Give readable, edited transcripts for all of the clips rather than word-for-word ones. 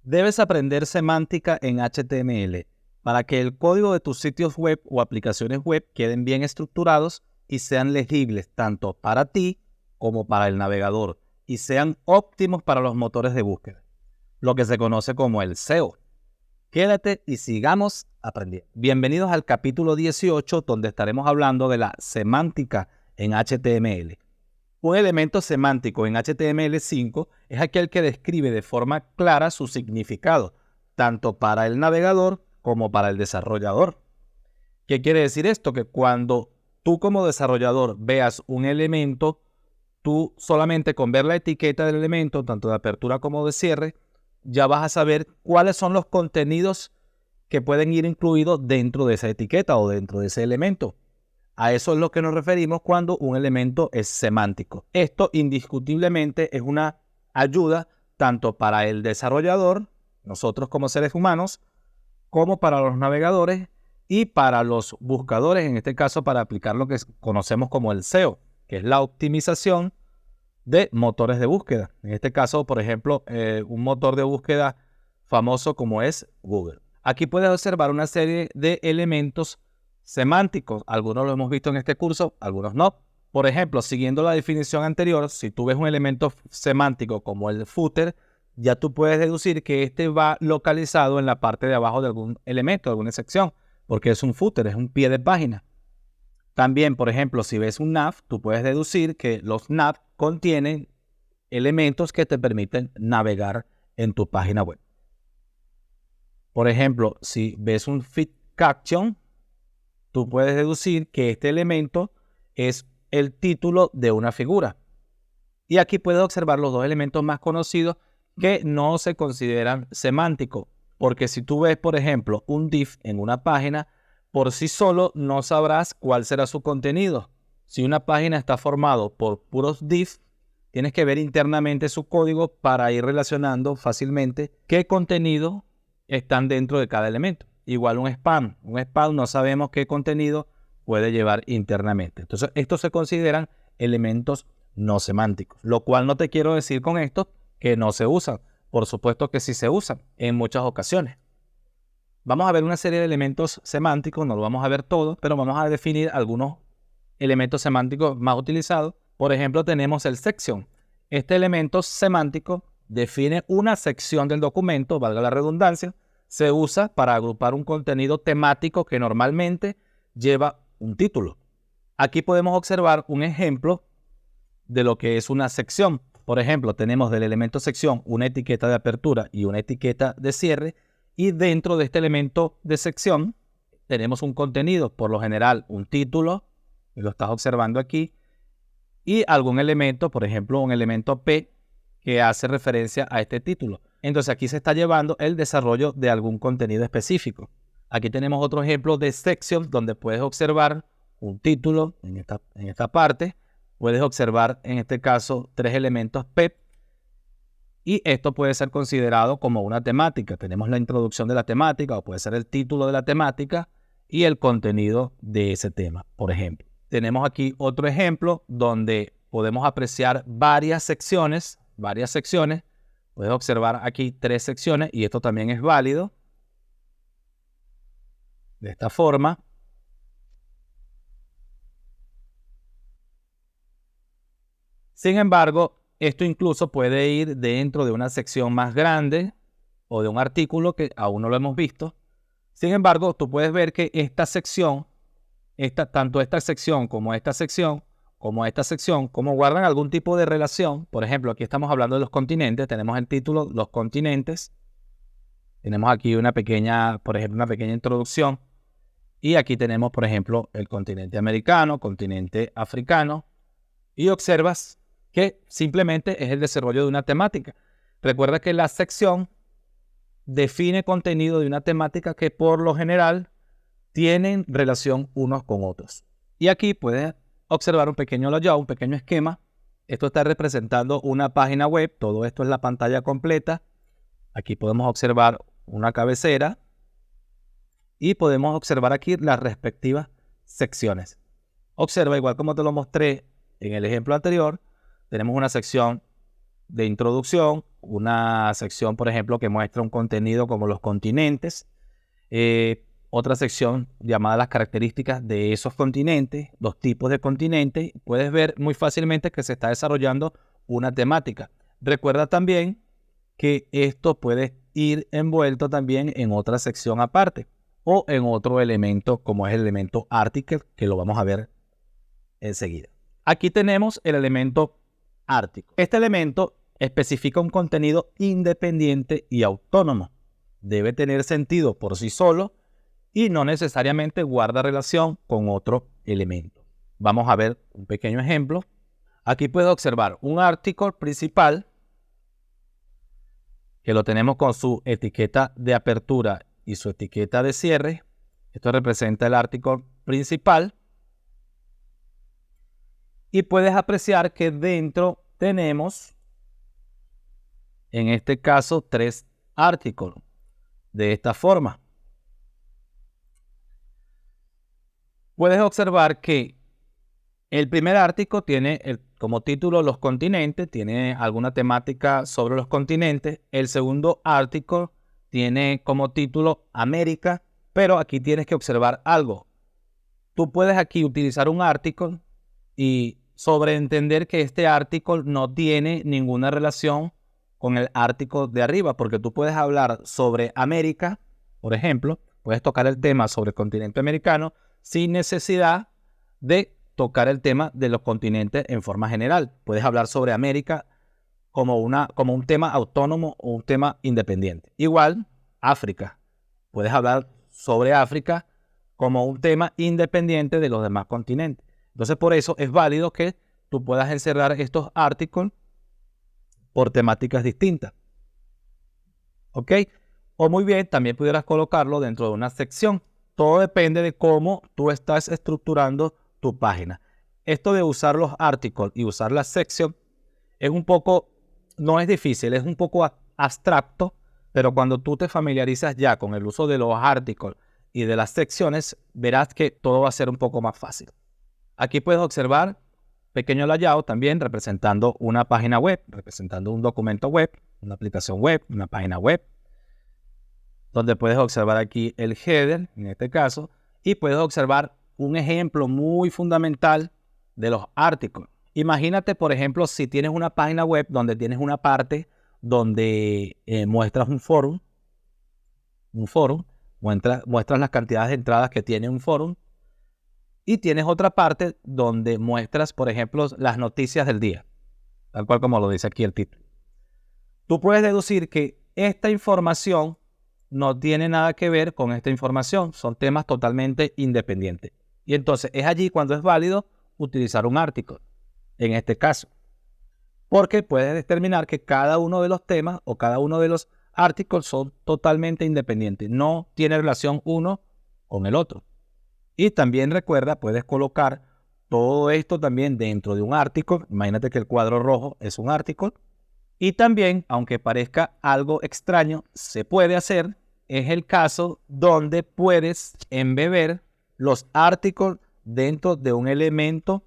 Debes aprender semántica en HTML para que el código de tus sitios web o aplicaciones web queden bien estructurados y sean legibles tanto para ti como para el navegador y sean óptimos para los motores de búsqueda, lo que se conoce como el SEO. Quédate y sigamos aprendiendo. Bienvenidos al capítulo 18, donde estaremos hablando de la semántica en HTML. Un elemento semántico en HTML5 es aquel que describe de forma clara su significado, tanto para el navegador como para el desarrollador. ¿Qué quiere decir esto? Que cuando tú como desarrollador veas un elemento, tú solamente con ver la etiqueta del elemento, tanto de apertura como de cierre, ya vas a saber cuáles son los contenidos que pueden ir incluidos dentro de esa etiqueta o dentro de ese elemento. A eso es lo que nos referimos cuando un elemento es semántico. Esto indiscutiblemente es una ayuda tanto para el desarrollador, nosotros como seres humanos, como para los navegadores y para los buscadores, en este caso para aplicar lo que conocemos como el SEO, que es la optimización de motores de búsqueda. En este caso, por ejemplo, un motor de búsqueda famoso como es Google. Aquí puedes observar una serie de elementos semánticos. Algunos lo hemos visto en este curso, algunos no. Por ejemplo, siguiendo la definición anterior, si tú ves un elemento semántico como el footer, ya tú puedes deducir que este va localizado en la parte de abajo de algún elemento, de alguna sección, porque es un footer, es un pie de página. También, por ejemplo, si ves un nav, tú puedes deducir que los nav contienen elementos que te permiten navegar en tu página web. Por ejemplo, si ves un feed caption, tú puedes deducir que este elemento es el título de una figura. Y aquí puedes observar los dos elementos más conocidos que no se consideran semánticos. Porque si tú ves, por ejemplo, un div en una página, por sí solo no sabrás cuál será su contenido. Si una página está formada por puros divs, tienes que ver internamente su código para ir relacionando fácilmente qué contenido están dentro de cada elemento. Igual un spam. Un spam no sabemos qué contenido puede llevar internamente. Entonces, estos se consideran elementos no semánticos. Lo cual no te quiero decir con esto que no se usan. Por supuesto que sí se usan en muchas ocasiones. Vamos a ver una serie de elementos semánticos, no lo vamos a ver todo, pero vamos a definir algunos elementos semánticos más utilizados. Por ejemplo, tenemos el section. Este elemento semántico define una sección del documento, valga la redundancia, se usa para agrupar un contenido temático que normalmente lleva un título. Aquí podemos observar un ejemplo de lo que es una sección. Por ejemplo, tenemos del elemento sección una etiqueta de apertura y una etiqueta de cierre, y dentro de este elemento de sección tenemos un contenido, por lo general un título, y lo estás observando aquí, y algún elemento, por ejemplo un elemento P, que hace referencia a este título. Entonces aquí se está llevando el desarrollo de algún contenido específico. Aquí tenemos otro ejemplo de section donde puedes observar un título en esta parte. Puedes observar en este caso 3 elementos P, y esto puede ser considerado como una temática. Tenemos la introducción de la temática, o puede ser el título de la temática y el contenido de ese tema, por ejemplo. Tenemos aquí otro ejemplo donde podemos apreciar varias secciones. Puedes observar aquí 3 secciones y esto también es válido. De esta forma. Sin embargo, esto incluso puede ir dentro de una sección más grande o de un artículo que aún no lo hemos visto. Sin embargo, tú puedes ver que esta sección, tanto esta sección, como guardan algún tipo de relación. Por ejemplo, aquí estamos hablando de los continentes. Tenemos el título, los continentes. Tenemos aquí una pequeña introducción. Y aquí tenemos, por ejemplo, el continente americano, continente africano. Y observas que simplemente es el desarrollo de una temática. Recuerda que la sección define contenido de una temática que por lo general tienen relación unos con otros. Y aquí puedes observar un pequeño layout, un pequeño esquema. Esto está representando una página web. Todo esto es la pantalla completa. Aquí podemos observar una cabecera y podemos observar aquí las respectivas secciones. Observa, igual como te lo mostré en el ejemplo anterior, tenemos una sección de introducción, una sección, por ejemplo, que muestra un contenido como los continentes, otra sección llamada las características de esos continentes, los tipos de continentes. Puedes ver muy fácilmente que se está desarrollando una temática. Recuerda también que esto puede ir envuelto también en otra sección aparte o en otro elemento como es el elemento article, que lo vamos a ver enseguida. Aquí tenemos el elemento article. Este elemento especifica un contenido independiente y autónomo. Debe tener sentido por sí solo y no necesariamente guarda relación con otro elemento. Vamos a ver un pequeño ejemplo. Aquí puedes observar un artículo principal que lo tenemos con su etiqueta de apertura y su etiqueta de cierre. Esto representa el artículo principal. Y puedes apreciar que dentro tenemos, en este caso, 3 artículos de esta forma. Puedes observar que el primer artículo tiene como título los continentes, tiene alguna temática sobre los continentes. El segundo artículo tiene como título América, pero aquí tienes que observar algo. Tú puedes aquí utilizar un artículo y sobreentender que este artículo no tiene ninguna relación con el artículo de arriba, porque tú puedes hablar sobre América, por ejemplo, puedes tocar el tema sobre el continente americano sin necesidad de tocar el tema de los continentes en forma general. Puedes hablar sobre América como un tema autónomo o un tema independiente. Igual, África. Puedes hablar sobre África como un tema independiente de los demás continentes. Entonces, por eso es válido que tú puedas encerrar estos artículos por temáticas distintas. ¿Ok? O muy bien, también pudieras colocarlo dentro de una sección. Todo depende de cómo tú estás estructurando tu página. Esto de usar los artículos y usar la sección es un poco, no es difícil, es un poco abstracto, pero cuando tú te familiarizas ya con el uso de los artículos y de las secciones, verás que todo va a ser un poco más fácil. Aquí puedes observar pequeño layout también representando una página web, representando un documento web, una aplicación web, una página web, donde puedes observar aquí el header, en este caso, y puedes observar un ejemplo muy fundamental de los artículos. Imagínate, por ejemplo, si tienes una página web donde tienes una parte donde muestras un foro, muestras las cantidades de entradas que tiene un foro, y tienes otra parte donde muestras, por ejemplo, las noticias del día, tal cual como lo dice aquí el título. Tú puedes deducir que esta información no tiene nada que ver con esta información, son temas totalmente independientes. Y entonces es allí cuando es válido utilizar un artículo, en este caso, porque puedes determinar que cada uno de los temas o cada uno de los artículos son totalmente independientes, no tiene relación uno con el otro. Y también recuerda, puedes colocar todo esto también dentro de un artículo. Imagínate que el cuadro rojo es un artículo. Y también, aunque parezca algo extraño, se puede hacer. Es el caso donde puedes embeber los artículos dentro de un elemento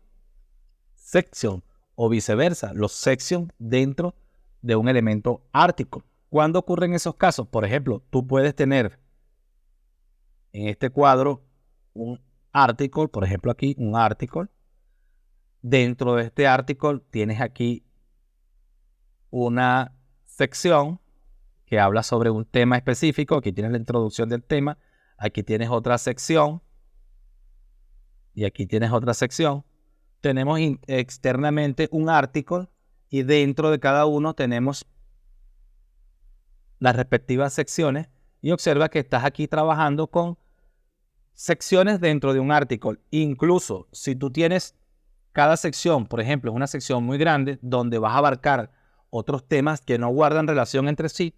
section o viceversa, los section dentro de un elemento artículo. ¿Cuándo ocurren esos casos? Por ejemplo, tú puedes tener en este cuadro un artículo, por ejemplo aquí un artículo. Dentro de este artículo tienes aquí una sección que habla sobre un tema específico. Aquí tienes la introducción del tema. Aquí tienes otra sección. Y aquí tienes otra sección. Tenemos externamente un artículo y dentro de cada uno tenemos las respectivas secciones. Y observa que estás aquí trabajando con secciones dentro de un artículo. Incluso si tú tienes cada sección, por ejemplo, es una sección muy grande donde vas a abarcar otros temas que no guardan relación entre sí,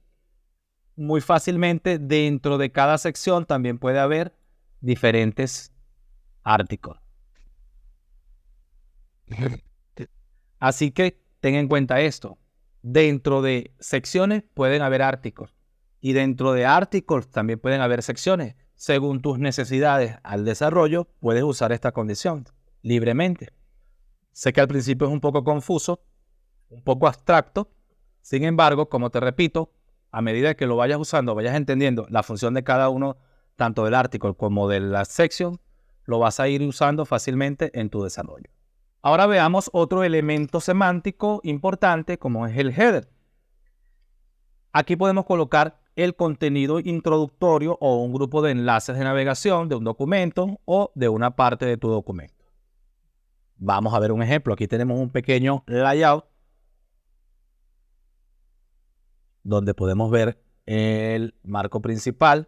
muy fácilmente dentro de cada sección también puede haber diferentes artículos. Así que ten en cuenta esto. Dentro de secciones pueden haber artículos y dentro de artículos también pueden haber secciones. Según tus necesidades al desarrollo, puedes usar esta condición libremente. Sé que al principio es un poco confuso, un poco abstracto, Sin embargo, como te repito, a medida que lo vayas usando, vayas entendiendo la función de cada uno, tanto del artículo como de la sección, lo vas a ir usando fácilmente en tu desarrollo. Ahora veamos otro elemento semántico importante como es el header. Aquí podemos colocar el contenido introductorio o un grupo de enlaces de navegación de un documento o de una parte de tu documento. Vamos a ver un ejemplo. Aquí tenemos un pequeño layout donde podemos ver el marco principal.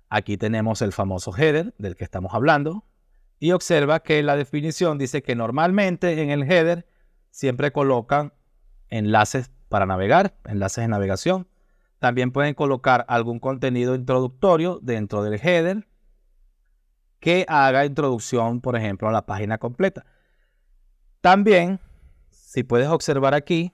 Aquí tenemos el famoso header del que estamos hablando. Y observa que la definición dice que normalmente en el header siempre colocan enlaces para navegar, enlaces de navegación. También pueden colocar algún contenido introductorio dentro del header que haga introducción, por ejemplo, a la página completa. También, si puedes observar aquí,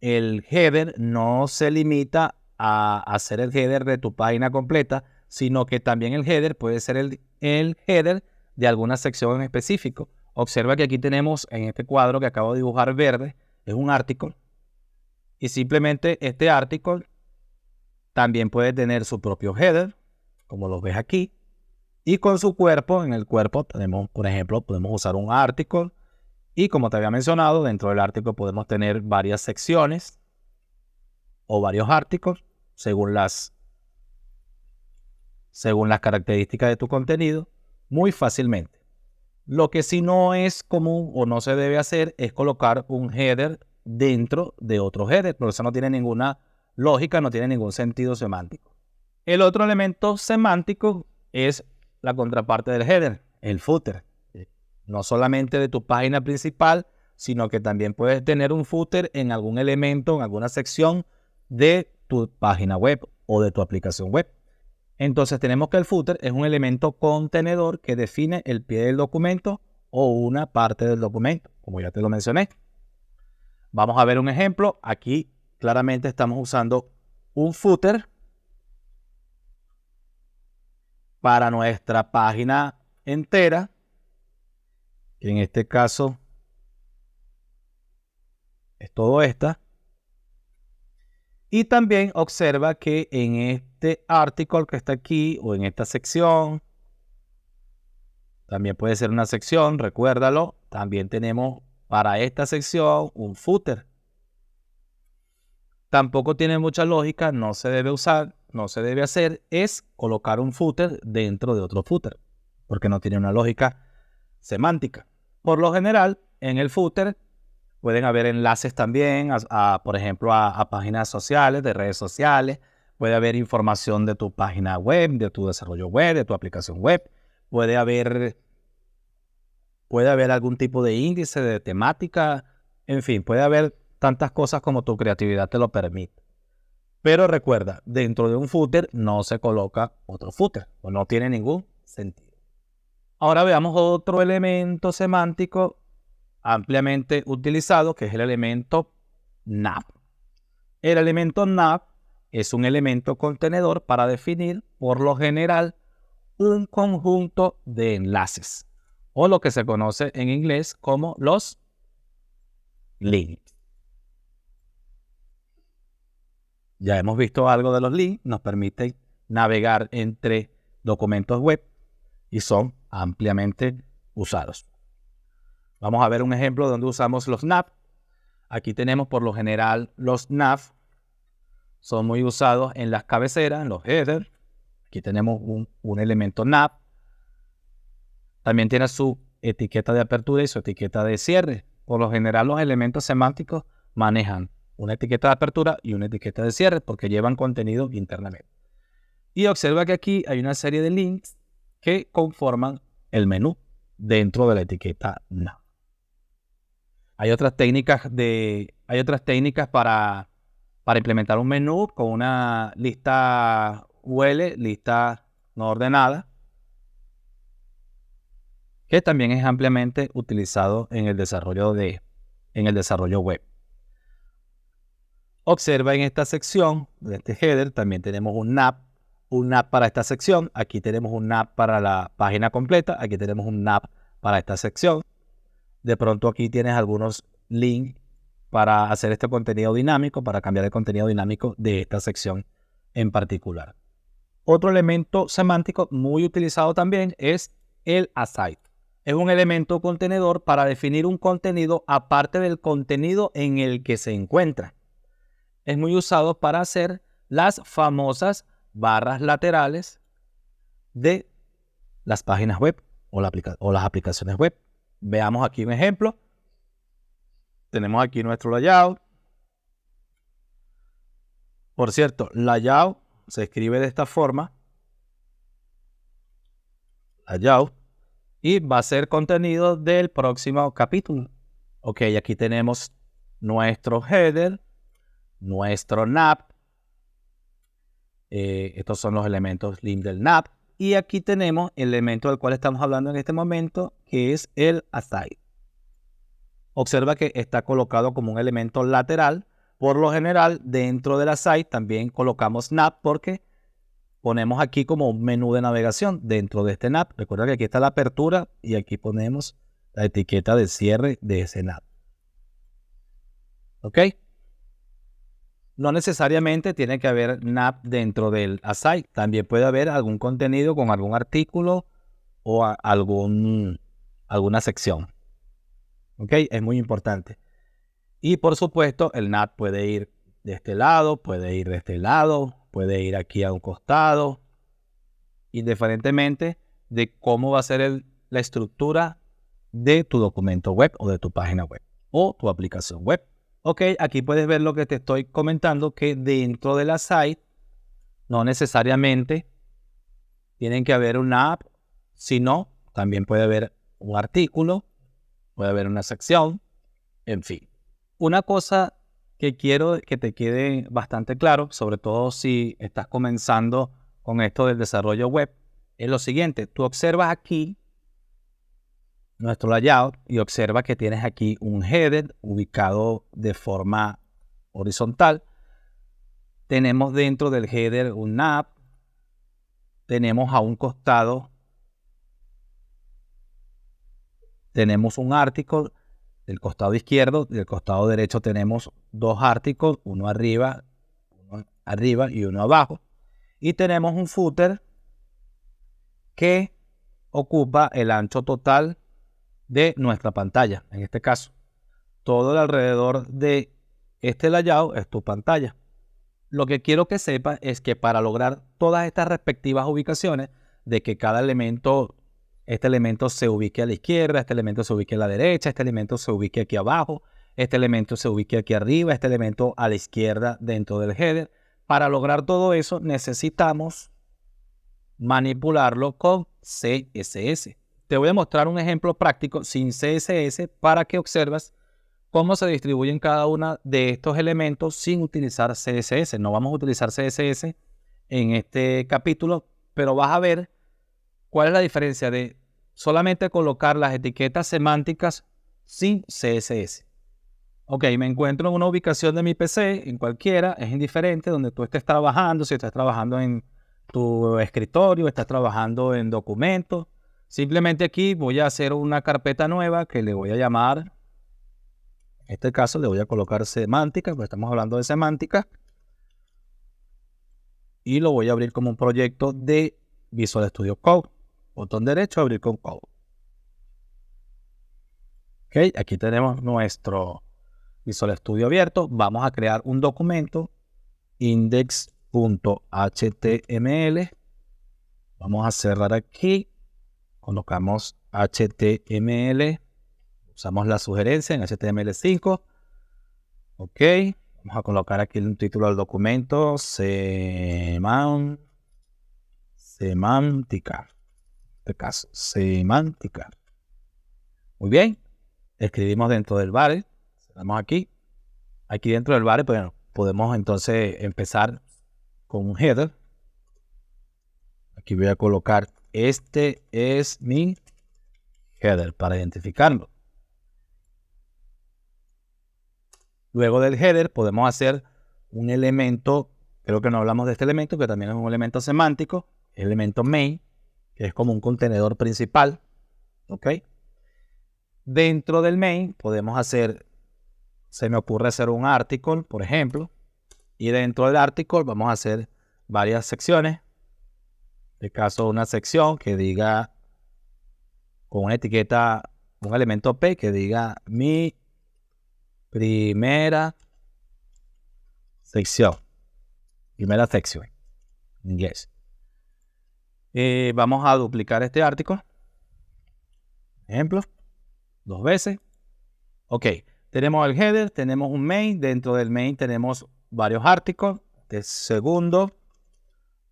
el header no se limita a hacer el header de tu página completa, sino que también el header puede ser el header de alguna sección en específico. Observa que aquí tenemos en este cuadro que acabo de dibujar verde, es un artículo. Y simplemente este artículo también puede tener su propio header, como lo ves aquí. Y con su cuerpo, en el cuerpo tenemos, por ejemplo, podemos usar un artículo. Y como te había mencionado, dentro del artículo podemos tener varias secciones o varios artículos según las características de tu contenido, muy fácilmente. Lo que sí no es común o no se debe hacer es colocar un header dentro de otro header, porque eso no tiene ninguna lógica, no tiene ningún sentido semántico. El otro elemento semántico es la contraparte del header, el footer. No solamente de tu página principal, sino que también puedes tener un footer en algún elemento, en alguna sección de tu página web o de tu aplicación web. Entonces tenemos que el footer es un elemento contenedor que define el pie del documento o una parte del documento, como ya te lo mencioné. Vamos a ver un ejemplo. Aquí claramente estamos usando un footer para nuestra página entera. En este caso es todo esta. Y también observa que en este artículo que está aquí o en esta sección, también puede ser una sección, recuérdalo, también tenemos para esta sección un footer. Tampoco tiene mucha lógica, no se debe usar, no se debe hacer, es colocar un footer dentro de otro footer, porque no tiene una lógica semántica. Por lo general, en el footer pueden haber enlaces también, por ejemplo, a páginas sociales, de redes sociales. Puede haber información de tu página web, de tu desarrollo web, de tu aplicación web. Puede haber algún tipo de índice, de temática. En fin, puede haber tantas cosas como tu creatividad te lo permite. Pero recuerda, dentro de un footer no se coloca otro footer, o no tiene ningún sentido. Ahora veamos otro elemento semántico ampliamente utilizado, que es el elemento nav. El elemento nav es un elemento contenedor para definir, por lo general, un conjunto de enlaces, o lo que se conoce en inglés como los links. Ya hemos visto algo de los links, nos permiten navegar entre documentos web y son ampliamente usados. Vamos a ver un ejemplo donde usamos los nav. Aquí tenemos por lo general los nav. Son muy usados en las cabeceras, en los headers. Aquí tenemos un elemento nav. También tiene su etiqueta de apertura y su etiqueta de cierre. Por lo general los elementos semánticos manejan una etiqueta de apertura y una etiqueta de cierre porque llevan contenido internamente. Y observa que aquí hay una serie de links que conforman el menú dentro de la etiqueta nav. Hay otras técnicas para implementar un menú con una lista UL, lista no ordenada, que también es ampliamente utilizado en el desarrollo web. Observa en esta sección de este header también tenemos un nav para esta sección. Aquí tenemos un nav para la página completa. Aquí tenemos un nav para esta sección. De pronto aquí tienes algunos links para hacer este contenido dinámico, para cambiar el contenido dinámico de esta sección en particular. Otro elemento semántico muy utilizado también es el aside. Es un elemento contenedor para definir un contenido aparte del contenido en el que se encuentra. Es muy usado para hacer las famosas barras laterales de las páginas web o las aplicaciones web. Veamos aquí un ejemplo. Tenemos aquí nuestro layout. Por cierto, layout se escribe de esta forma. Layout. Y va a ser contenido del próximo capítulo. Ok, aquí tenemos nuestro header, nuestro nav. Estos son los elementos link del nav. Y aquí tenemos el elemento del cual estamos hablando en este momento, que es el aside. Observa que está colocado como un elemento lateral. Por lo general, dentro del aside también colocamos nav porque ponemos aquí como un menú de navegación dentro de este nav. Recuerda que aquí está la apertura y aquí ponemos la etiqueta de cierre de ese nav. ¿Ok? No necesariamente tiene que haber nav dentro del aside. También puede haber algún contenido con algún artículo o alguna sección. ¿Ok? Es muy importante. Y por supuesto, el nav puede ir de este lado, puede ir de este lado, puede ir aquí a un costado, indiferentemente de cómo va a ser la estructura de tu documento web o de tu página web o tu aplicación web. Ok, aquí puedes ver lo que te estoy comentando, que dentro de la site no necesariamente tienen que haber una app, sino también puede haber un artículo, puede haber una sección, en fin. Una cosa que quiero que te quede bastante claro, sobre todo si estás comenzando con esto del desarrollo web, es lo siguiente. Tú observas aquí nuestro layout y observa que tienes aquí un header ubicado de forma horizontal. Tenemos dentro del header un nav. Tenemos a un costado, tenemos un artículo del costado izquierdo, del costado derecho tenemos dos artículos, uno arriba y uno abajo. Y tenemos un footer que ocupa el ancho total de nuestra pantalla. En este caso, todo el alrededor de este layout es tu pantalla. Lo que quiero que sepas es que para lograr todas estas respectivas ubicaciones, de que cada elemento, este elemento se ubique a la izquierda, este elemento se ubique a la derecha, este elemento se ubique aquí abajo, este elemento se ubique aquí arriba, este elemento a la izquierda dentro del header. Para lograr todo eso necesitamos manipularlo con CSS. Te voy a mostrar un ejemplo práctico sin CSS para que observes cómo se distribuyen cada uno de estos elementos sin utilizar CSS. No vamos a utilizar CSS en este capítulo, pero vas a ver cuál es la diferencia de solamente colocar las etiquetas semánticas sin CSS. Ok, me encuentro en una ubicación de mi PC, en cualquiera, es indiferente, donde tú estés trabajando, si estás trabajando en tu escritorio, estás trabajando en documentos. Simplemente aquí voy a hacer una carpeta nueva que le voy a llamar, en este caso le voy a colocar semántica, porque estamos hablando de semántica. Y lo voy a abrir como un proyecto de Visual Studio Code. Botón derecho, abrir con Code. Ok, aquí tenemos nuestro Visual Studio abierto. Vamos a crear un documento, index.html. Vamos a cerrar aquí. Colocamos HTML. Usamos la sugerencia en HTML5. Ok. Vamos a colocar aquí un título del documento. Semántica. En este caso, semántica. Muy bien. Escribimos dentro del body. Cerramos aquí. Aquí dentro del body, pues, podemos entonces empezar con un header. Aquí voy a colocar, este es mi header para identificarlo. Luego del header podemos hacer un elemento, creo que no hablamos de este elemento, que también es un elemento semántico, el elemento main, que es como un contenedor principal. ¿Ok? Dentro del main podemos hacer se me ocurre hacer un artículo, por ejemplo, y dentro del artículo vamos a hacer varias secciones. En este caso, una sección que diga con una etiqueta, un elemento P que diga mi primera sección. Primera sección en inglés. Vamos a duplicar este artículo. Ejemplo, 2 veces. Ok, tenemos el header, tenemos un main. Dentro del main tenemos varios artículos. De segundo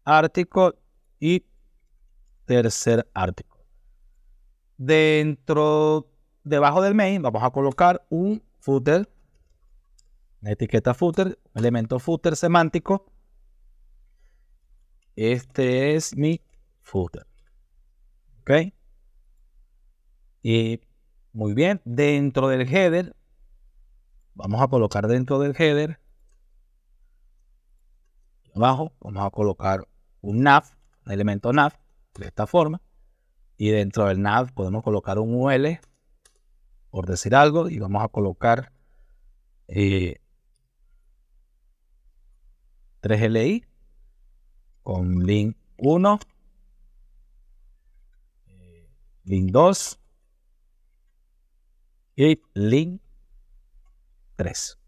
artículo y tercer artículo. Debajo del main vamos a colocar un footer, una etiqueta footer, un elemento footer semántico. Este es mi footer. Ok. Y muy bien, dentro del header, vamos a colocar dentro del header, abajo, vamos a colocar un nav, un elemento nav, de esta forma. Y dentro del nav podemos colocar un UL, por decir algo, y vamos a colocar 3LI con link 1, link 2 y link 3.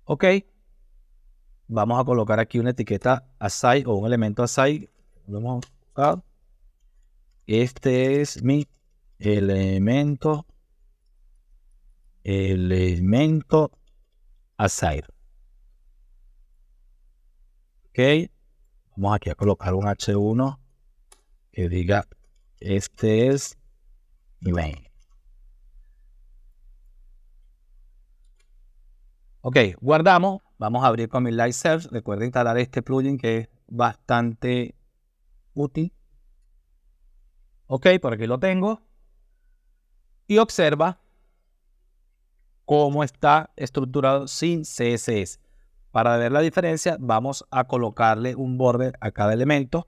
Ok, vamos a colocar aquí una etiqueta aside o un elemento aside. Lo hemos buscado. Este es mi elemento aside. Ok, vamos aquí a colocar un H1 que diga este es mi main. Ok, guardamos. Vamos a abrir con mi Live Search. Recuerda instalar este plugin que es bastante útil. Ok, por aquí lo tengo. Y observa cómo está estructurado sin CSS. Para ver la diferencia, vamos a colocarle un border a cada elemento.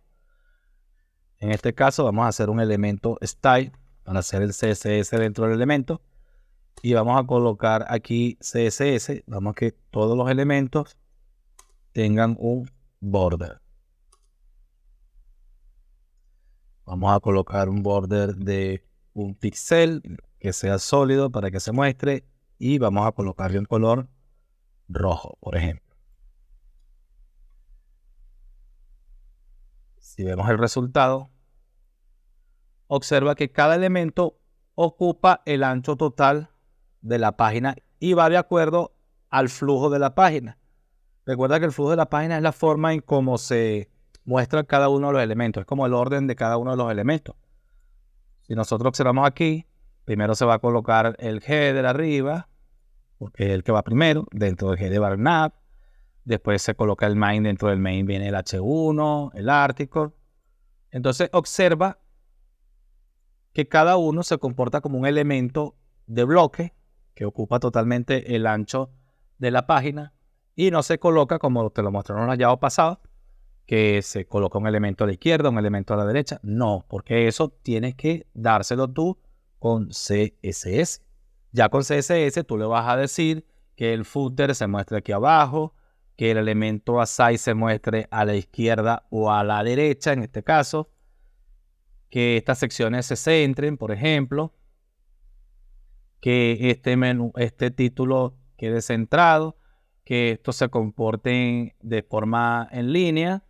En este caso, vamos a hacer un elemento style para hacer el CSS dentro del elemento. Y vamos a colocar aquí CSS. Vamos a que todos los elementos tengan un border. Vamos a colocar un border de un píxel que sea sólido para que se muestre. Y vamos a colocarle un color rojo, por ejemplo. Si vemos el resultado, observa que cada elemento ocupa el ancho total de la página y va de acuerdo al flujo de la página. Recuerda que el flujo de la página es la forma en cómo se muestra cada uno de los elementos. Es como el orden de cada uno de los elementos. Si nosotros observamos aquí, primero se va a colocar el header arriba, porque es el que va primero. Dentro del header va el nav. Después se coloca el main. Dentro del main viene el H1, el article. Entonces observa que cada uno se comporta como un elemento de bloque que ocupa totalmente el ancho de la página y no se coloca como te lo mostraron en la llave pasada, que se coloca un elemento a la izquierda, un elemento a la derecha. No, porque eso tienes que dárselo tú con CSS. Ya con CSS tú le vas a decir que el footer se muestre aquí abajo, que el elemento aside se muestre a la izquierda o a la derecha en este caso, que estas secciones se centren, por ejemplo, que este título quede centrado, que estos se comporten de forma en línea,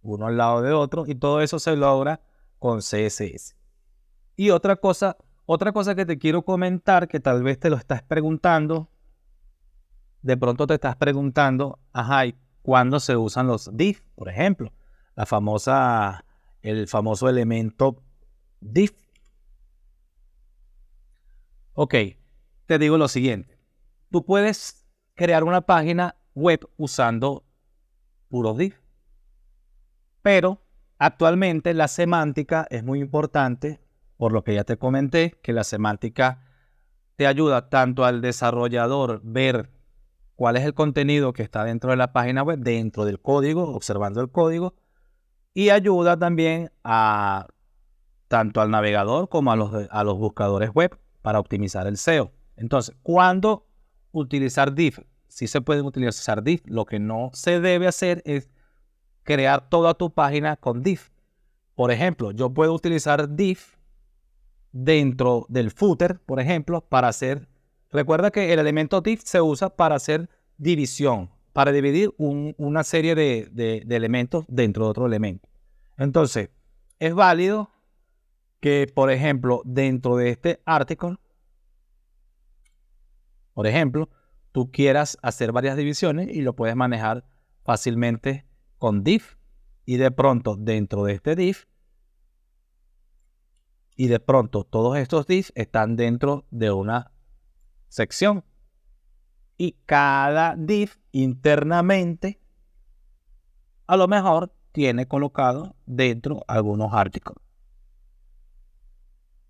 uno al lado de otro, y todo eso se logra con CSS. Y otra cosa que te quiero comentar, que tal vez te lo estás preguntando, de pronto te estás preguntando, ajá, ¿y cuándo se usan los div? Por ejemplo, el famoso elemento div. Ok, te digo lo siguiente. Tú puedes crear una página web usando puros div. Pero actualmente la semántica es muy importante, por lo que ya te comenté, que la semántica te ayuda tanto al desarrollador ver cuál es el contenido que está dentro de la página web, dentro del código, observando el código, y ayuda también tanto al navegador como a los buscadores web para optimizar el SEO. Entonces, ¿cuándo utilizar div? Sí se pueden utilizar div. Lo que no se debe hacer es crear toda tu página con div. Por ejemplo, yo puedo utilizar div dentro del footer, por ejemplo, para hacer... Recuerda que el elemento div se usa para hacer división, para dividir una serie de elementos dentro de otro elemento. Entonces, es válido que, por ejemplo, dentro de este article, por ejemplo, tú quieras hacer varias divisiones y lo puedes manejar fácilmente con div. Y de pronto, dentro de este div, y de pronto todos estos divs están dentro de una sección. Y cada div internamente, a lo mejor, tiene colocado dentro algunos artículos.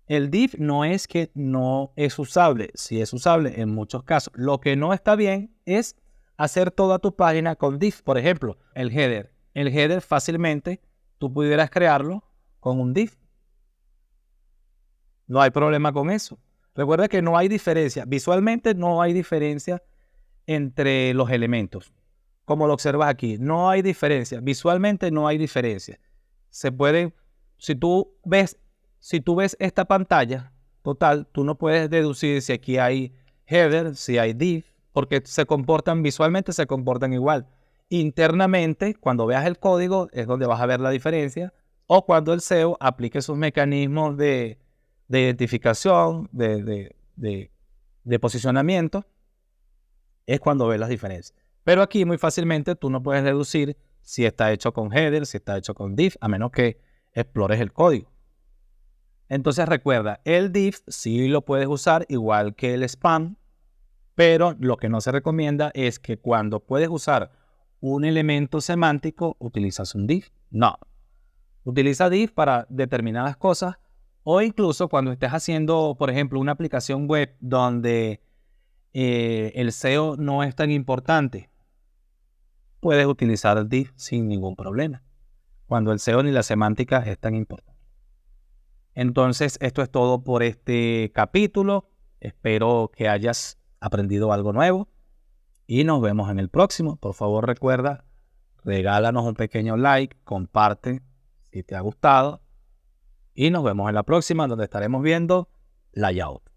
El div no es que no es usable, sí es usable en muchos casos. Lo que no está bien es hacer toda tu página con div. Por ejemplo, el header. El header fácilmente tú pudieras crearlo con un div. No hay problema con eso. Recuerda que no hay diferencia. Visualmente no hay diferencia entre los elementos. Como lo observas aquí, no hay diferencia. Visualmente no hay diferencia. Se puede, si tú ves esta pantalla total, tú no puedes deducir si aquí hay header, si hay div, porque visualmente se comportan igual. Internamente, cuando veas el código, es donde vas a ver la diferencia, o cuando el SEO aplique sus mecanismos de identificación, de posicionamiento, es cuando ves las diferencias. Pero aquí muy fácilmente tú no puedes deducir si está hecho con header, si está hecho con div, a menos que explores el código. Entonces recuerda, el div sí lo puedes usar igual que el spam, pero lo que no se recomienda es que cuando puedes usar un elemento semántico, utilizas un div. No. Utiliza div para determinadas cosas, o incluso cuando estés haciendo, por ejemplo, una aplicación web donde el SEO no es tan importante, puedes utilizar el div sin ningún problema, cuando el SEO ni la semántica es tan importante. Entonces, esto es todo por este capítulo. Espero que hayas aprendido algo nuevo y nos vemos en el próximo. Por favor, recuerda, regálanos un pequeño like, comparte si te ha gustado y nos vemos en la próxima, donde estaremos viendo layout.